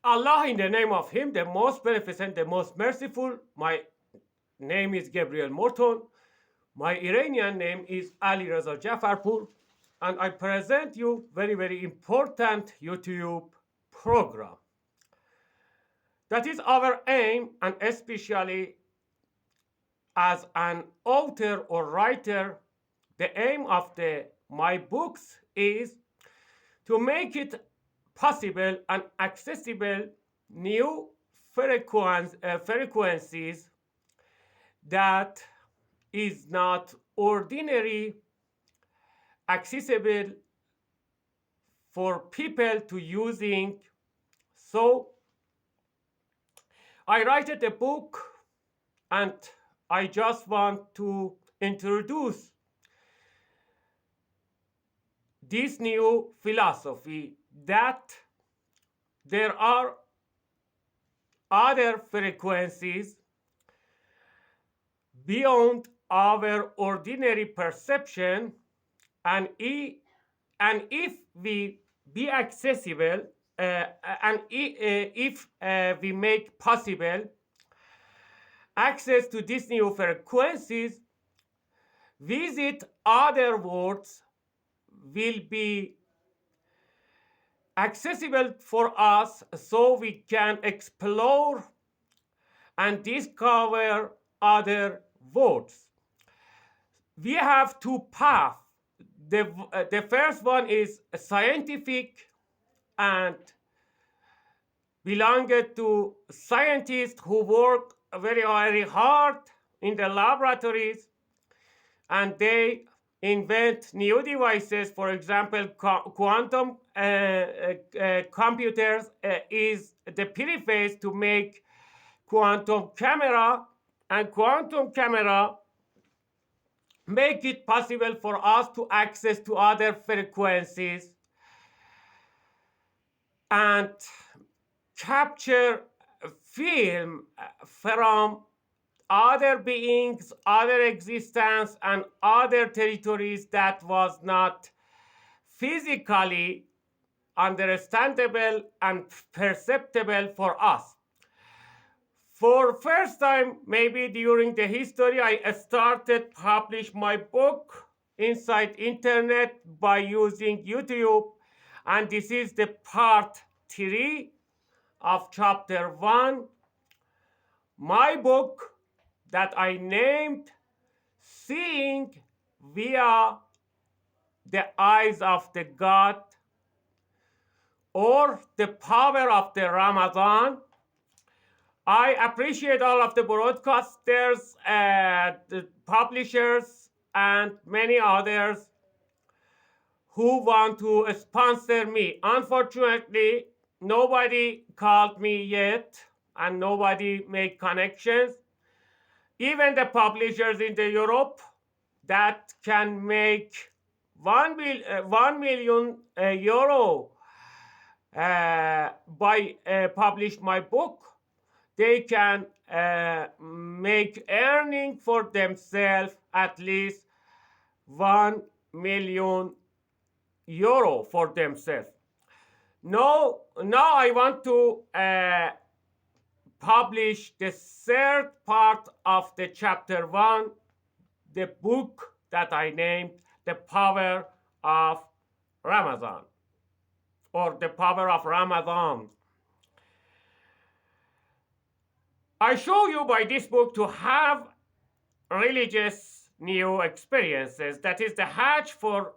Allah, in the name of Him, the most beneficent, the most merciful. My name is Gabriel Morton. My Iranian name is Ali Reza Jafarpur, and I present you very, very important YouTube program. That is our aim, and especially as an author or writer, the aim of my books is to make it possible and accessible new frequencies that is not ordinary accessible for people to using. So I write a book, and I just want to introduce this new philosophy that there are other frequencies beyond our ordinary perception, and if we be accessible, if we make possible access to these new frequencies, visit other worlds will be accessible for us, so we can explore and discover other worlds. We have two paths. The first one is scientific and belonged to scientists who work very, very hard in the laboratories, and they invent new devices. For example, quantum computers is the preface to make quantum camera, and quantum camera make it possible for us to access to other frequencies and capture film from other beings, other existence, and other territories that was not physically understandable and perceptible for us. For first time, maybe during the history, I started publish my book inside internet by using YouTube, and this is the part 3 of chapter 1. My book that I named Seeing Via the Eyes of the God, or the Power of the Ramadan. I appreciate all of the broadcasters, the publishers, and many others who want to sponsor me. Unfortunately, nobody called me yet, and nobody made connections. Even the publishers in the Europe that can make 1 million euro by publish my book, they can make earning for themselves at least 1 million euro for themselves. Now I want to publish the third part of the chapter 1, the book that I named The Power of Ramadan, or The Power of Ramadan. I show you by this book to have religious new experiences. That is the hatch for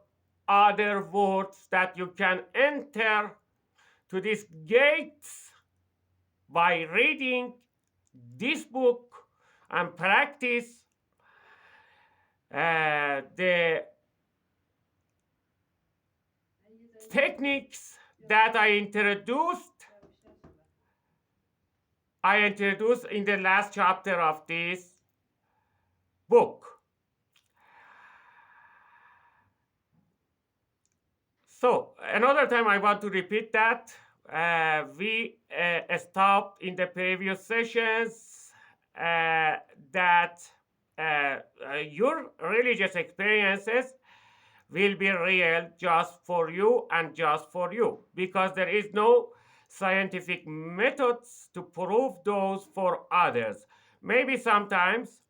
other worlds that you can enter to these gates by reading this book and practice the techniques that I introduced in the last chapter of this book. So another time I want to repeat that we stopped in the previous sessions that your religious experiences will be real just for you and just for you, because there is no scientific methods to prove those for others. Maybe sometimes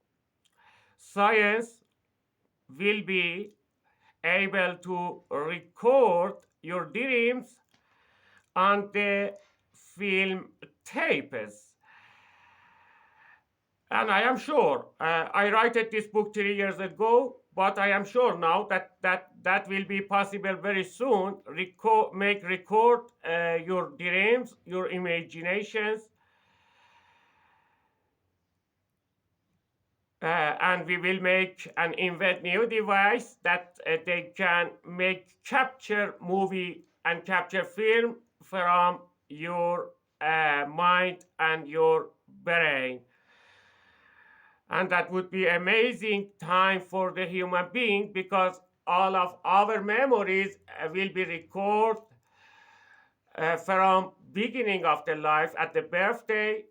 science will be able to record your dreams on the film tapes. And I am sure, I wrote this book 3 years ago, but I am sure now that will be possible very soon. Record your dreams, your imaginations, and we will make and invent new device that they can make capture movie and capture film from your mind and your brain. And that would be amazing time for the human being because all of our memories will be recorded from beginning of the life at the birthday.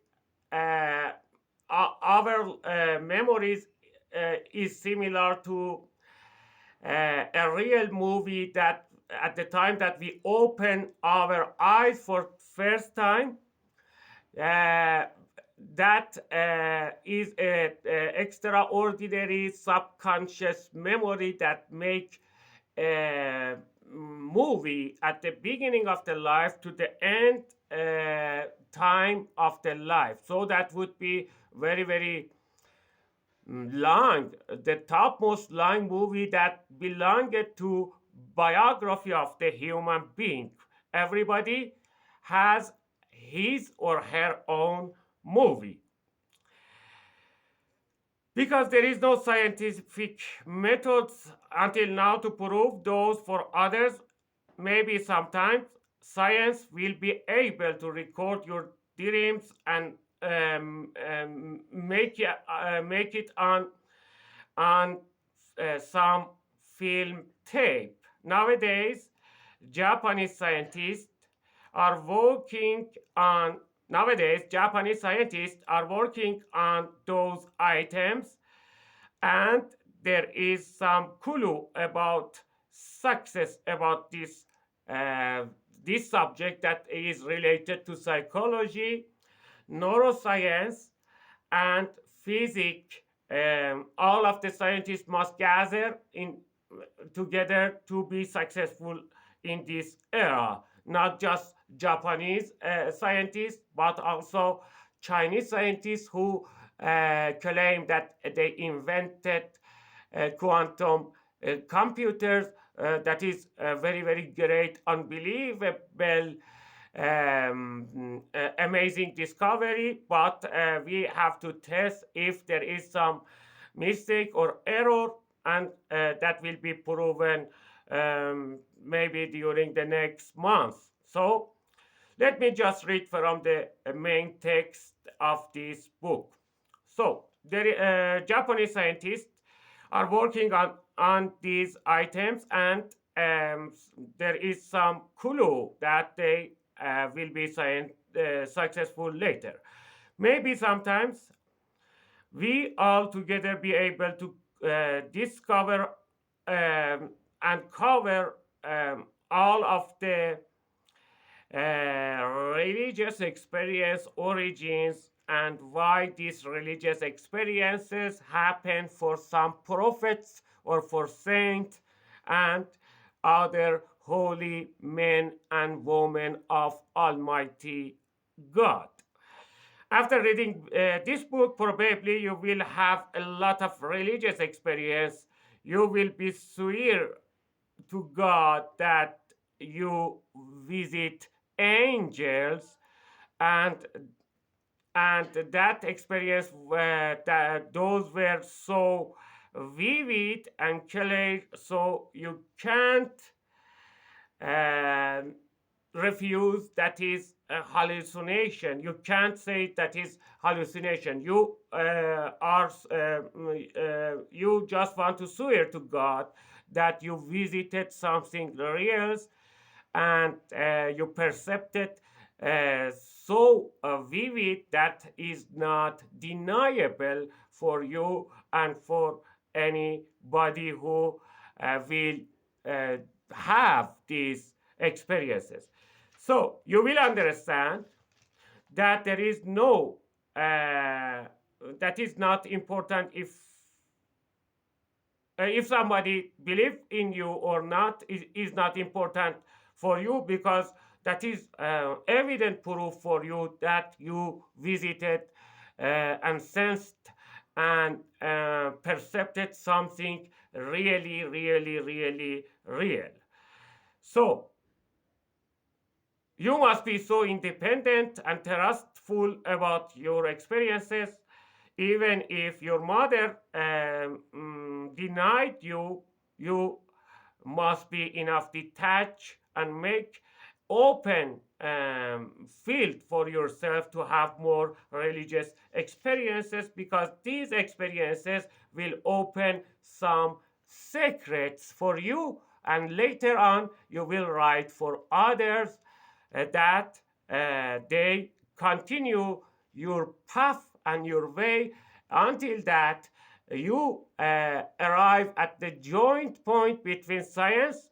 uh, our memories is similar to a real movie that at the time that we open our eyes for first time, uh, that is a extraordinary subconscious memory that make a movie at the beginning of the life to the end time of the life. So that would be very, very long, the topmost long movie that belonged to biography of the human being. Everybody has his or her own movie. Because there is no scientific methods until now to prove those for others, maybe sometimes science will be able to record your dreams and make it on some film tape. Nowadays, Japanese scientists are working on Japanese scientists are working on those items, and there is some clue about success about uh, this subject that is related to psychology, neuroscience, and physics. All of the scientists must gather in together to be successful in this era. Not just Japanese scientists, but also Chinese scientists who claim that they invented quantum computers. That is a very, very great, unbelievable, amazing discovery, but we have to test if there is some mistake or error, and that will be proven maybe during the next month. So let me just read from the main text of this book. So the Japanese scientists are working on these items, and there is some clue that they will be successful later. Maybe sometimes we all together be able to discover and cover all of the religious experience origins and why these religious experiences happen for some prophets or for saints and other holy men and women of Almighty God. After reading this book, probably you will have a lot of religious experience. You will be swear to God that you visit angels, and that experience that those were so vivid and clear, so you can't um, refuse that is a hallucination. You can't say that is hallucination. You just want to swear to God that you visited something real, and you perceived it so vivid that is not deniable for you and for anybody who will uh, have these experiences. So you will understand that there is no that is not important if somebody believe in you or not is not important for you, because that is evident proof for you that you visited and sensed and perceived something really, really, really real. So you must be so independent and trustful about your experiences, even if your mother denied you. You must be enough detached and make open field for yourself to have more religious experiences, because these experiences will open some secrets for you, and later on you will write for others that they continue your path and your way until that you arrive at the joint point between science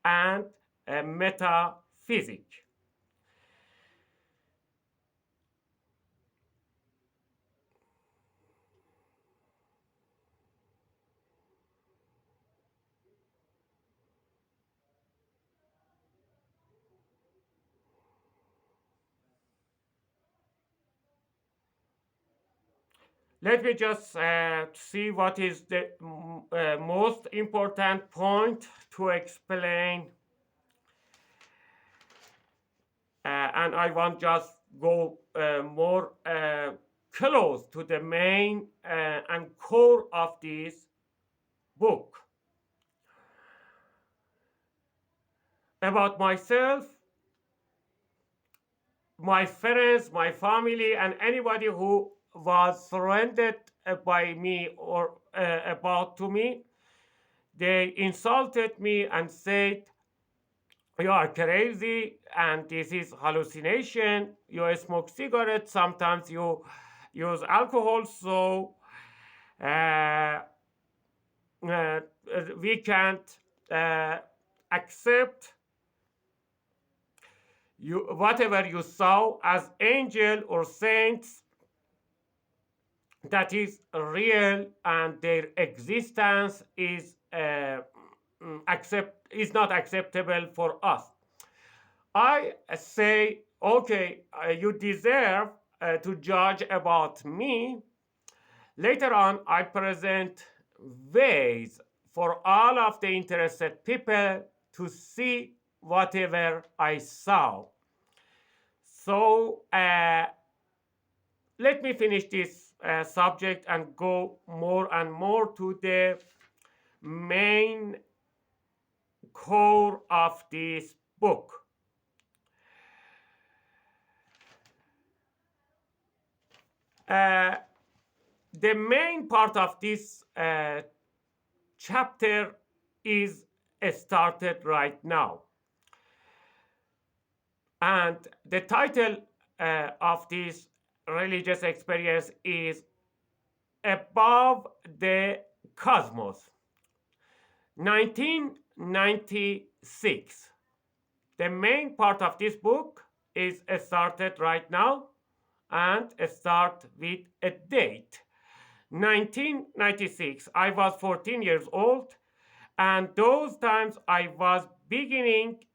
and metaphysics. Let me just see what is the most important point to explain, and I want just go more close to the main and core of this book. About myself, my friends, my family, and anybody who was surrounded by me or about to me, they insulted me and said, "You are crazy, and this is hallucination. You smoke cigarettes, sometimes you use alcohol, so uh, uh, we can't uh, accept you whatever you saw as angel or saints, that is real, and their existence is accept is not acceptable for us." I say, okay, you deserve to judge about me. Later on, I present ways for all of the interested people to see whatever I saw. So let me finish this subject and go more and more to the main core of this book. Uh, the main part of this chapter is started right now. And the title of this religious experience is Above the Cosmos, 1996. The main part of this book is started right now and start with a date. 1996. I was 14 years old, and those times I was beginning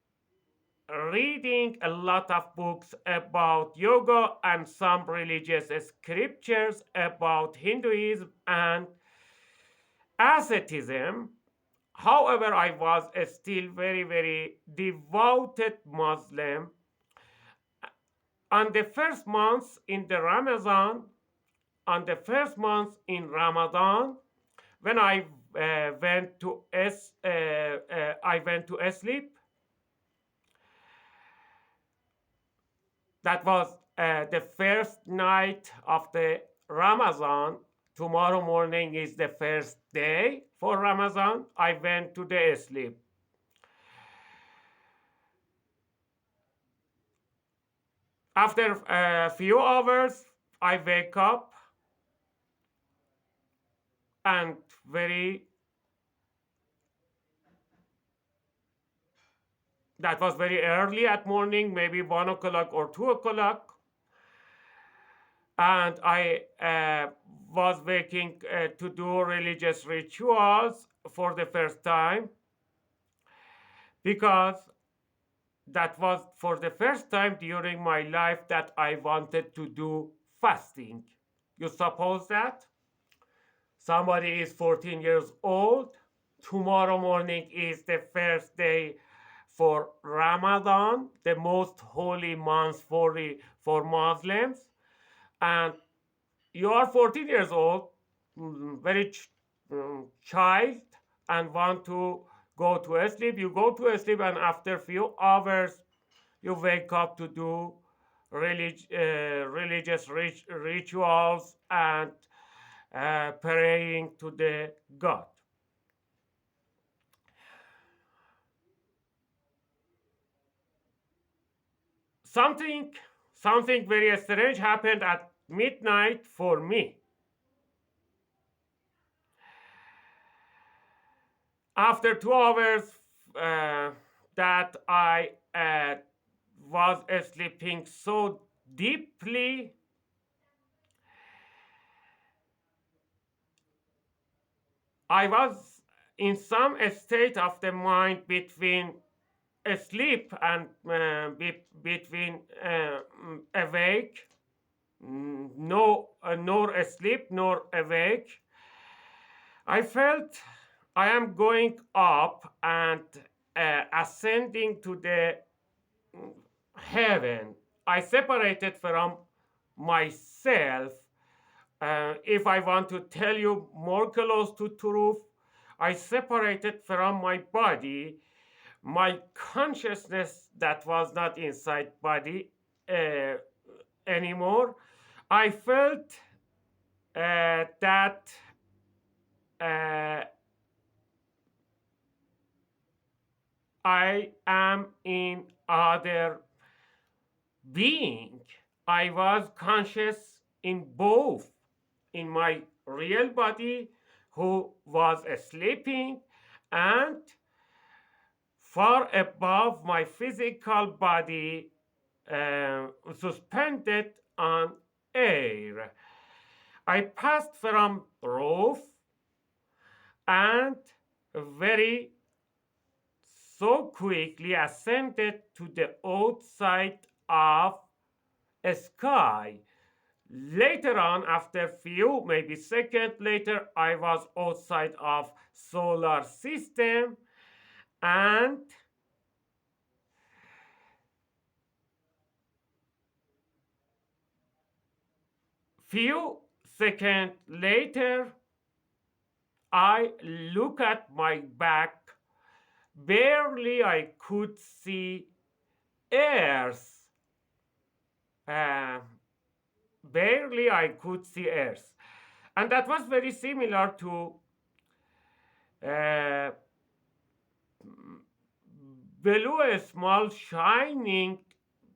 reading a lot of books about yoga and some religious scriptures about Hinduism and asceticism. However, I was still very, very devoted Muslim. On the first month in the Ramadan, on the first month in Ramadan, when I went to sleep. That was the first night of the Ramadan. Tomorrow morning is the first day for Ramadan. I went to the sleep. After a few hours, I wake up and very That was very early at morning, maybe 1 o'clock or 2 o'clock, and I was waking to do religious rituals for the first time because that was for the first time during my life that I wanted to do fasting. You suppose that? Somebody is 14 years old. Tomorrow morning is the first day for Ramadan, the most holy month for Muslims. And you are 14 years old, very child, and want to go to sleep. You go to sleep, and after few hours, you wake up to do religious rituals and praying to the God. Something, something very strange happened at midnight for me. After 2 hours that I was sleeping so deeply, I was in some state of the mind between asleep and between awake, no, nor asleep nor awake. I felt I am going up and ascending to the heaven. I separated from myself. If I want to tell you more close to truth, I separated from my body, my consciousness that was not inside body uh, anymore. I felt that uh, I am in other being. I was conscious in both, in my real body, who was sleeping, and far above my physical body, suspended on air. I passed from roof and very so quickly ascended to the outside of a sky. Later on, after few, maybe second later, I was outside of solar system, and few seconds later, I look at my back. Barely I could see Earth. Uh, Barely I could see Earth. And that was very similar to uh, below a small shining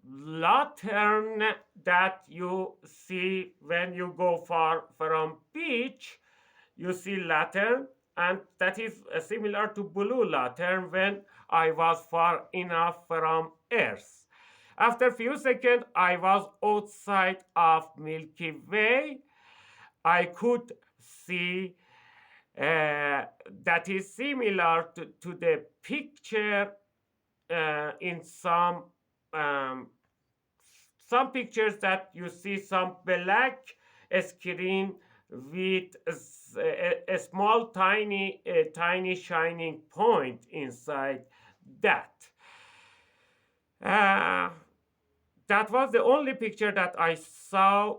lantern that you see when you go far from beach. You see lantern, and that is similar to blue lantern when I was far enough from Earth. After few seconds, I was outside of Milky Way. I could see that is similar to the picture in um, some pictures that you see some black screen with a small tiny shining point inside that. Uh, that was the only picture that I saw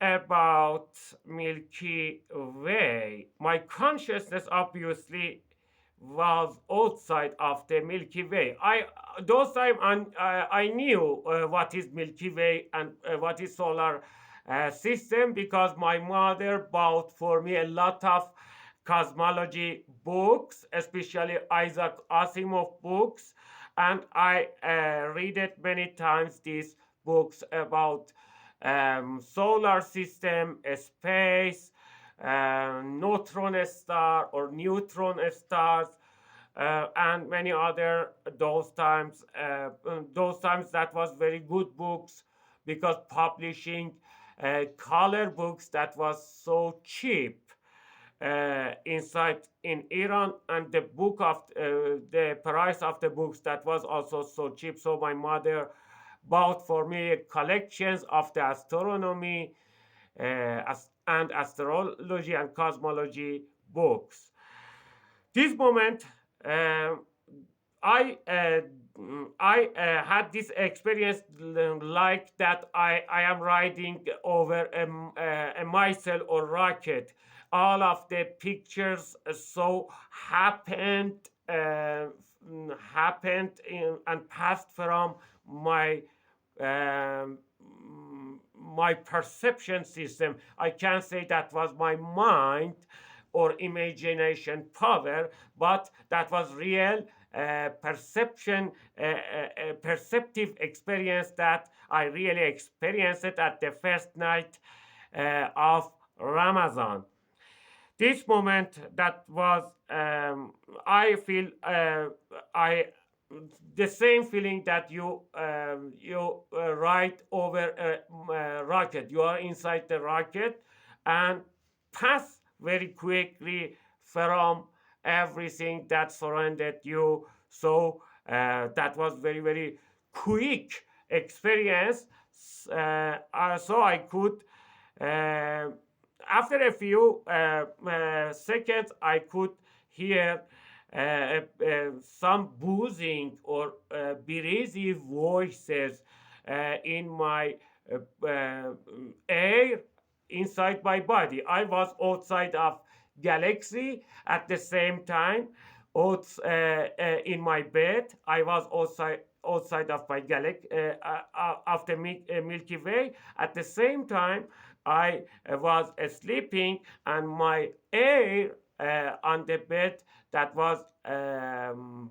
about Milky Way. My consciousness obviously was outside of the Milky Way. Those time I knew what is Milky Way and what is solar system because my mother bought for me a lot of cosmology books, especially Isaac Asimov books, and I read it many times. These books about solar system, space, neutron star or neutron stars, and many other those times that was very good books because publishing color books that was so cheap inside in Iran, and the price of the books that was also so cheap. So my mother bought for me collections of the astronomy and astrology and cosmology books. This moment, uh, I uh, I had this experience like that. I am riding over a missile or rocket. All of the pictures so happened and passed from my um, my perception system. I can't say that was my mind or imagination power, but that was real perceptive experience that I really experienced it at the first night of Ramadan. This moment that was I feel I the same feeling that you ride over a rocket. You are inside the rocket and pass very quickly from everything that surrounded you. So that was very quick experience. So I could uh, after a few seconds, I could hear some boozing or breezy voices in my air inside my body. I was outside of galaxy at the same time. In my bed, I was outside of my galaxy of the Milky Way. At the same time, I was sleeping, and my air on the bed that was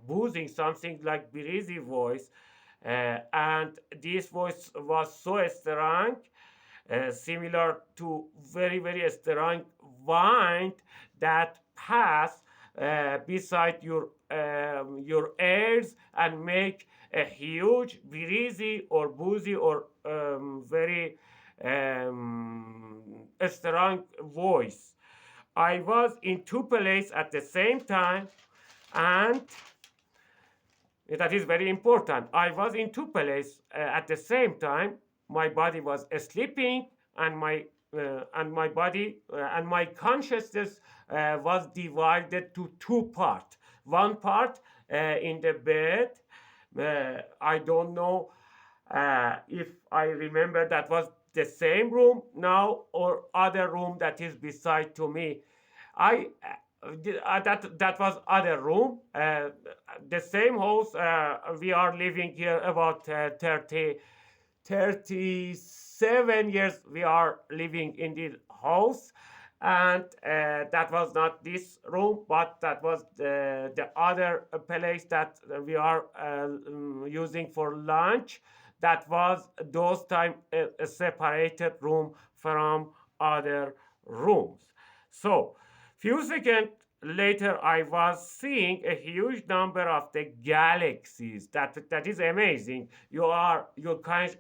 boozing something like breezy voice, and this voice was so strong, similar to very strong wind that pass beside your ears and make a huge breezy or boozy or very strong voice. I was in two places at the same time, and that is very important. I was in two places at the same time. My body was sleeping, and my body and my consciousness was divided to two parts. One part in the bed. I don't know if I remember that was the same room now or other room that is beside to me. I that was other room. The same house. We are living here about 37 years. We are living in this house, and that was not this room, but that was the other place that we are using for lunch. That was those time a separated room from other rooms. So few seconds later, I was seeing a huge number of the galaxies. That is amazing. Your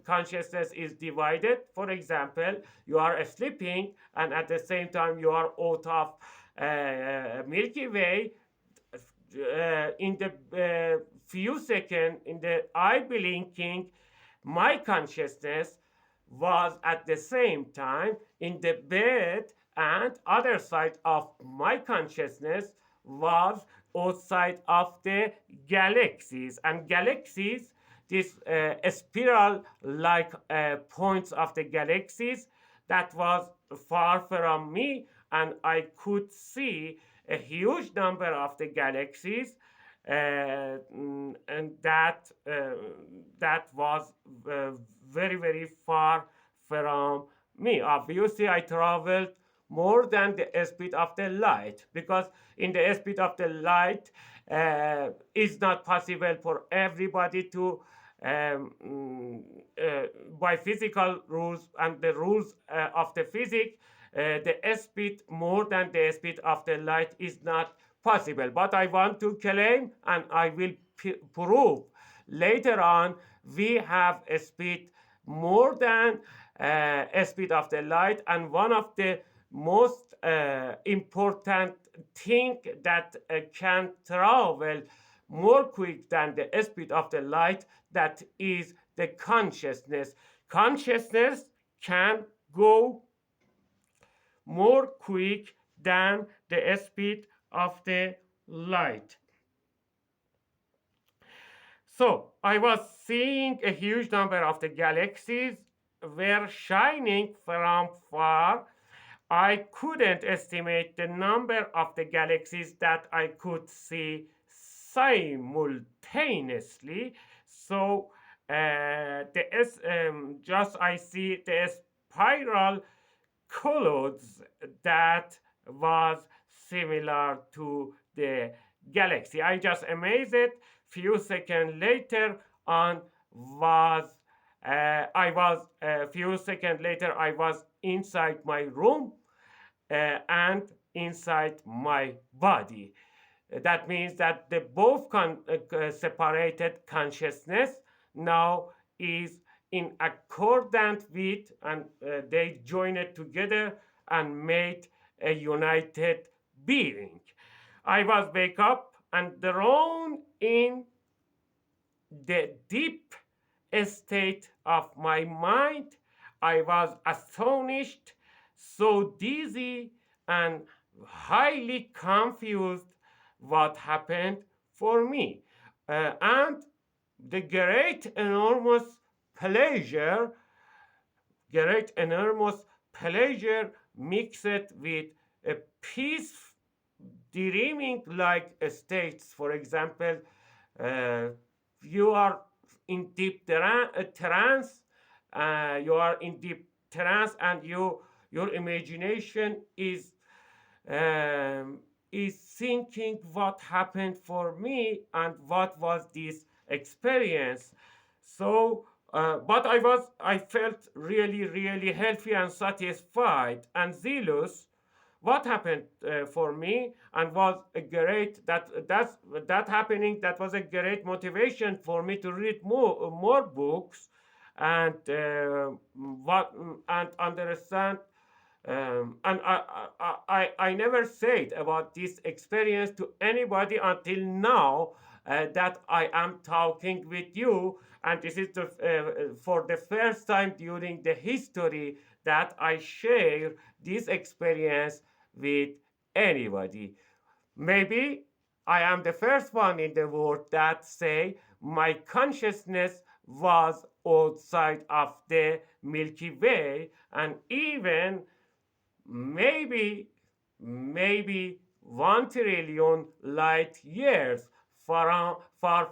consciousness is divided. For example, you are sleeping, and at the same time you are out of Milky Way. In the few seconds, in the eye blinking, my consciousness was at the same time in the bed, and other side of my consciousness was outside of the galaxies. And galaxies, this spiral like points of the galaxies, that was far from me, and I could see a huge number of the galaxies, and that was very far from me. Obviously, I traveled more than the speed of the light, because in the speed of the light it's not possible for everybody to by physical rules and the rules of the physics, the speed more than the speed of the light is not possible. But I want to claim, and I will prove later on, we have a speed more than a speed of the light, and one of the most important thing that can travel more quick than the speed of the light, that is the consciousness. Consciousness can go more quick than the speed of the light. So I was seeing a huge number of the galaxies were shining from far. I couldn't estimate the number of the galaxies that I could see simultaneously. So just I see the spiral clouds that was similar to the galaxy. I just amazed it. Few seconds later on was I was a few seconds later I was inside my room and inside my body. That means that the both separated consciousness now is in accordance with, and they joined it together and made a united being. I was wake up and thrown in the deep state of my mind. I was astonished, so dizzy, and highly confused what happened for me. And the pleasure, enormous pleasure mixed with a peace dreaming like states. For example, uh, you are in deep trance, you are in deep trance, and your imagination um, is thinking what happened for me and what was this experience. So but I felt really, really healthy and satisfied and zealous what happened for me, and was a great that happening, that was a great motivation for me to read more books, and what and understand, and I never said about this experience to anybody until now, that I am talking with you, and this is for the first time during the history that I share this experience with anybody. Maybe I am the first one in the world that say my consciousness was outside of the Milky Way, and even maybe maybe 1 trillion light years far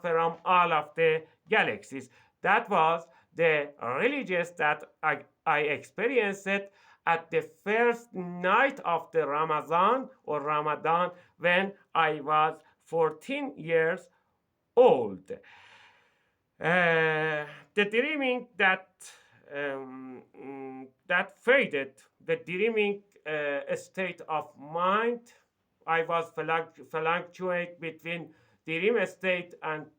from all of the galaxies. That was the religious that I experienced it at the first night of the Ramadan when I was 14 years old. The dreaming that faded, the dreaming state of mind, I was fluctuate between dream state and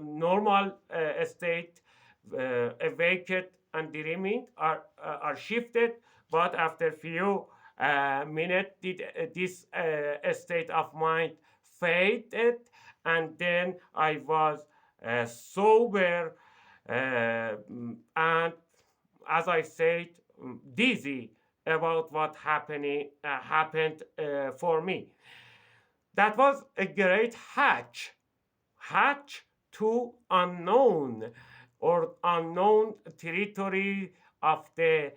normal state. Awaked and dreaming are shifted, but after few minutes, this state of mind faded, and then I was sober, and as I said, dizzy about what happened for me. That was a great hatch to unknown or unknown territory of the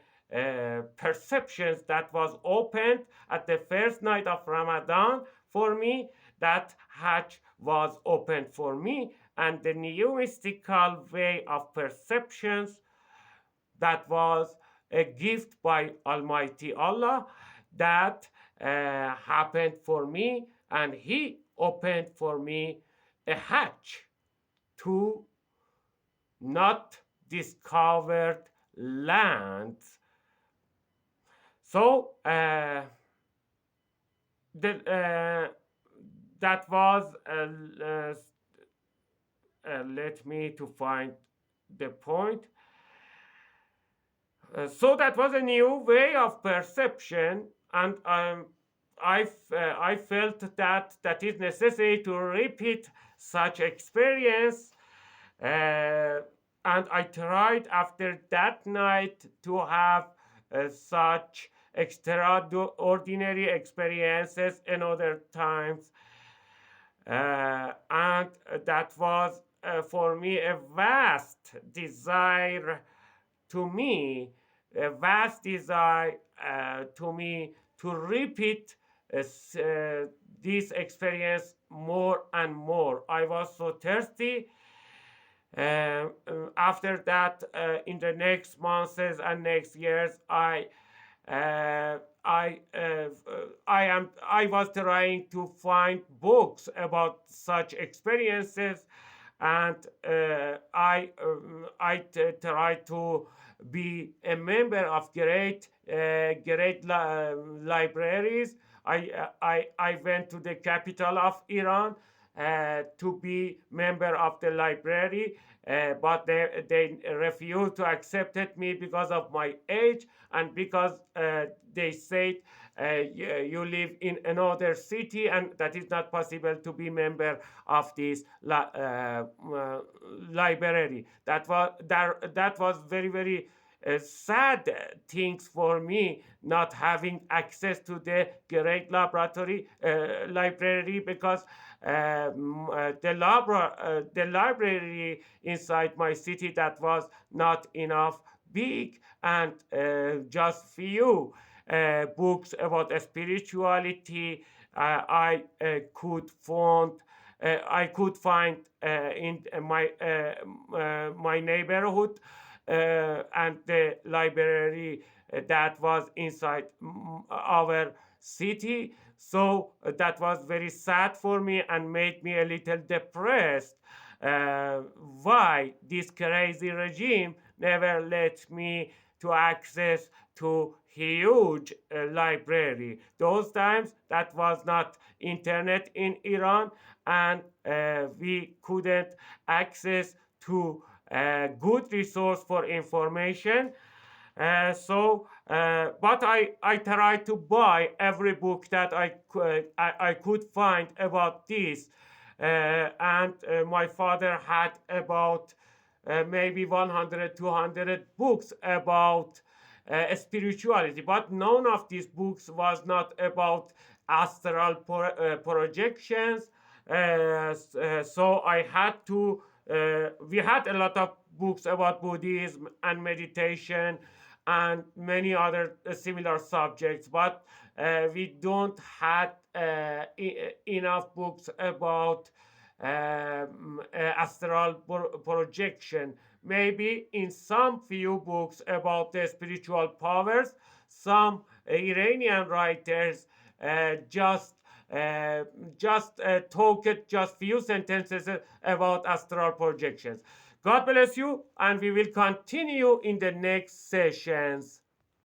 perceptions that was opened at the first night of Ramadan for me. That hatch was opened for me, and the new mystical way of perceptions that was a gift by Almighty Allah that happened for me, and He opened for me a hatch to not discovered lands. So the that was let me to find the point. So that was a new way of perception, and I felt that that is necessary to repeat such experience, uh, and I tried after that night to have such extraordinary experiences in other times, and that was for me a vast desire to me, a vast desire to me to repeat this experience more and more. I was so thirsty. After that, in the next months and next years, uh, I was trying to find books about such experiences, and tried to be a member of great libraries. I went to the capital of Iran to be member of the library, but they refused to accept me because of my age, and because they said you live in another city and that is not possible to be member of this library. That was very sad things for me, not having access to the great library, because the library inside my city, that was not enough big, and just few books about spirituality I could find in my neighborhood, and the library that was inside our city. So that was very sad for me and made me a little depressed. Uh, why this crazy regime never let me to access to huge library? Those times that was not internet in Iran, and we couldn't access to good resource for information. But I tried to buy every book that I could find about this. And my father had about maybe 100, 200 books about spirituality, but none of these books was not about astral projections. So I had to, we had a lot of books about Buddhism and meditation and many other similar subjects, but we don't had enough books about astral projection. Maybe in some few books about the spiritual powers, some Iranian writers uh, just talked just few sentences about astral projections. God bless you, and we will continue in the next sessions.